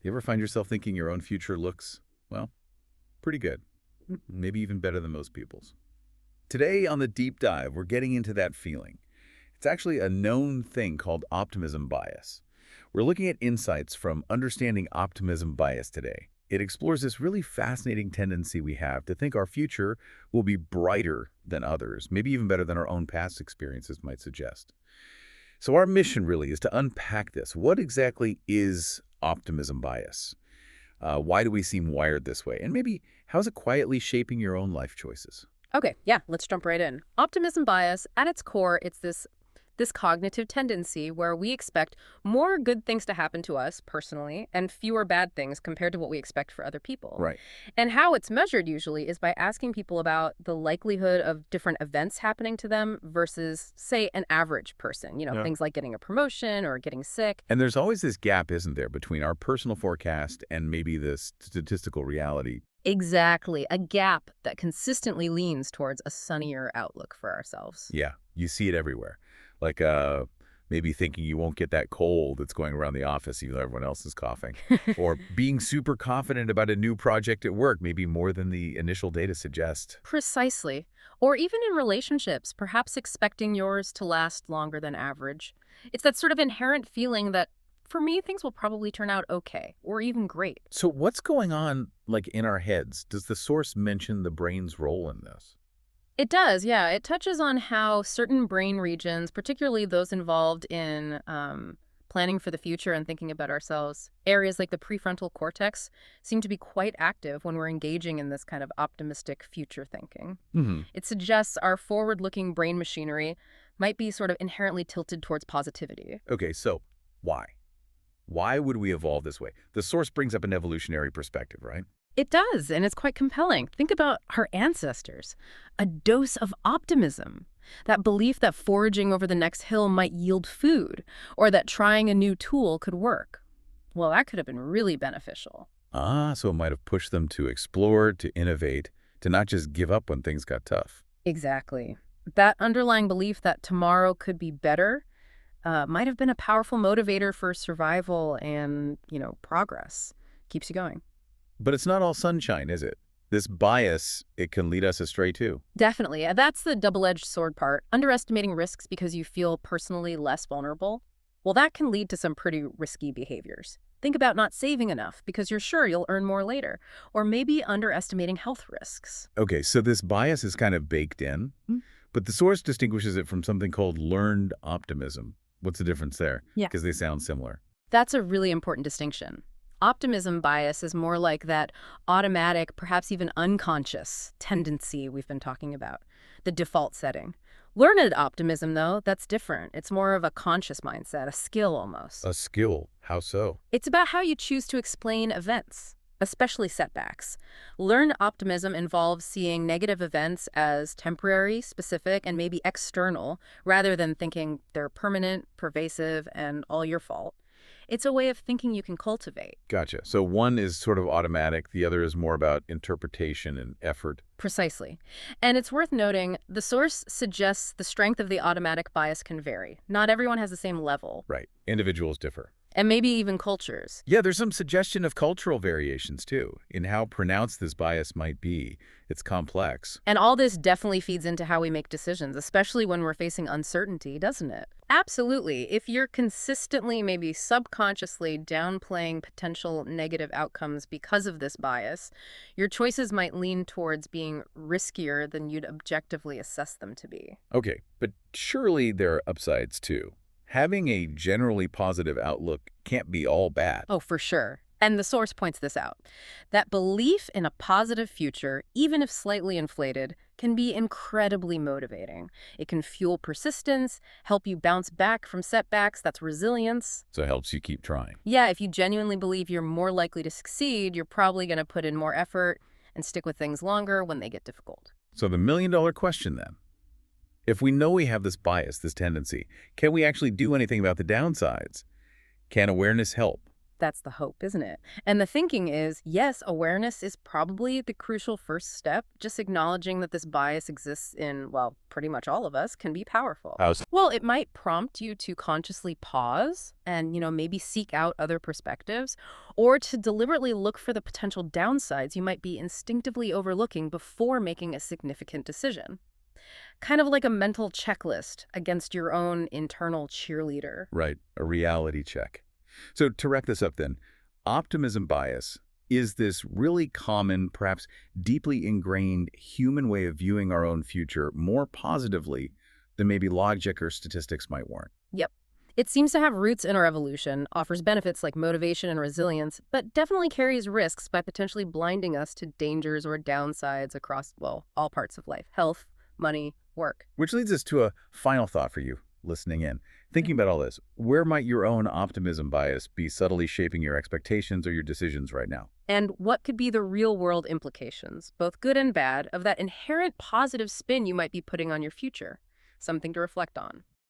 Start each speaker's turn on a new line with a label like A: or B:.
A: You ever find yourself thinking your own future looks, well, pretty good? Maybe even better than most people's. Today on the deep dive, we're getting into that feeling. It's actually a known thing called optimism bias. We're looking at insights from understanding optimism bias today. It explores this really fascinating tendency we have to think our future will be brighter than others, maybe even better than our own past experiences might suggest. So our mission really is to unpack this. What exactly is optimism bias? Why do we seem wired this way? And maybe how's it quietly shaping your own life choices?
B: Okay, yeah, let's jump right in. Optimism bias, at its core, it's this cognitive tendency where we expect more good things to happen to us personally and fewer bad things compared to what we expect for other people.
A: Right.
B: And how it's measured usually is by asking people about the likelihood of different events happening to them versus, say, an average person.
A: Yeah.
B: Things like getting a promotion or getting sick.
A: And there's always this gap, isn't there, between our personal forecast and maybe the statistical reality.
B: Exactly, a gap that consistently leans towards a sunnier outlook for ourselves.
A: Yeah, you see it everywhere. Like maybe thinking you won't get that cold that's going around the office even though everyone else is coughing. Or being super confident about a new project at work, maybe more than the initial data suggest.
B: Precisely. Or even in relationships, perhaps expecting yours to last longer than average. It's that sort of inherent feeling that, for me, things will probably turn out okay, or even great.
A: So what's going on like in our heads? Does the source mention the brain's role in this?
B: It does, yeah. It touches on how certain brain regions, particularly those involved in planning for the future and thinking about ourselves, areas like the prefrontal cortex, seem to be quite active when we're engaging in this kind of optimistic future thinking.
A: Mm-hmm.
B: It suggests our forward-looking brain machinery might be sort of inherently tilted towards positivity.
A: Okay, so why? Why would we evolve this way? The source brings up an evolutionary perspective, right?
B: It does, and it's quite compelling. Think about our ancestors. A dose of optimism. That belief that foraging over the next hill might yield food, or that trying a new tool could work. Well, that could have been really beneficial.
A: Ah, so it might have pushed them to explore, to innovate, to not just give up when things got tough.
B: Exactly. That underlying belief that tomorrow could be better might have been a powerful motivator for survival and, progress. Keeps you going.
A: But it's not all sunshine, is it? This bias, it can lead us astray too.
B: Definitely. That's the double-edged sword part. Underestimating risks because you feel personally less vulnerable. Well, that can lead to some pretty risky behaviors. Think about not saving enough because you're sure you'll earn more later. Or maybe underestimating health risks.
A: Okay, so this bias is kind of baked in, but the source distinguishes it from something called learned optimism. What's the difference there?
B: Yeah.
A: Because they sound similar.
B: That's a really important distinction. Optimism bias is more like that automatic, perhaps even unconscious tendency we've been talking about, the default setting. Learned optimism, though, that's different. It's more of a conscious mindset, a skill almost.
A: A skill? How so?
B: It's about how you choose to explain events, especially setbacks. Learned optimism involves seeing negative events as temporary, specific, and maybe external, rather than thinking they're permanent, pervasive, and all your fault. It's a way of thinking you can cultivate.
A: Gotcha. So one is sort of automatic, the other is more about interpretation and effort.
B: Precisely. And it's worth noting, the source suggests the strength of the automatic bias can vary. Not everyone has the same level.
A: Right. Individuals differ.
B: And maybe even cultures.
A: Yeah, there's some suggestion of cultural variations, too, in how pronounced this bias might be. It's complex.
B: And all this definitely feeds into how we make decisions, especially when we're facing uncertainty, doesn't it? Absolutely. If you're consistently, maybe subconsciously downplaying potential negative outcomes because of this bias, your choices might lean towards being riskier than you'd objectively assess them to be.
A: Okay, but surely there are upsides, too. Having a generally positive outlook can't be all bad.
B: Oh, for sure. And the source points this out. That belief in a positive future, even if slightly inflated, can be incredibly motivating. It can fuel persistence, help you bounce back from setbacks. That's resilience.
A: So it helps you keep trying.
B: Yeah, if you genuinely believe you're more likely to succeed, you're probably going to put in more effort and stick with things longer when they get difficult.
A: So the million-dollar question then. If we know we have this bias, this tendency, can we actually do anything about the downsides? Can awareness help?
B: That's the hope, isn't it? And the thinking is, yes, awareness is probably the crucial first step. Just acknowledging that this bias exists in, well, pretty much all of us can be powerful.
A: How's
B: Well, it might prompt you to consciously pause and, maybe seek out other perspectives, or to deliberately look for the potential downsides you might be instinctively overlooking before making a significant decision. Kind of like a mental checklist against your own internal cheerleader.
A: right, a reality check. So to wrap this up then, optimism bias is this really common, perhaps deeply ingrained human way of viewing our own future more positively than maybe logic or statistics might warrant.
B: Yep. It seems to have roots in our evolution, offers benefits like motivation and resilience, but definitely carries risks by potentially blinding us to dangers or downsides across, well, all parts of life: health, money, work.
A: Which leads us to a final thought for you listening in. Thinking about all this, where might your own optimism bias be subtly shaping your expectations or your decisions right now?
B: And what could be the real-world implications, both good and bad, of that inherent positive spin you might be putting on your future? Something to reflect on.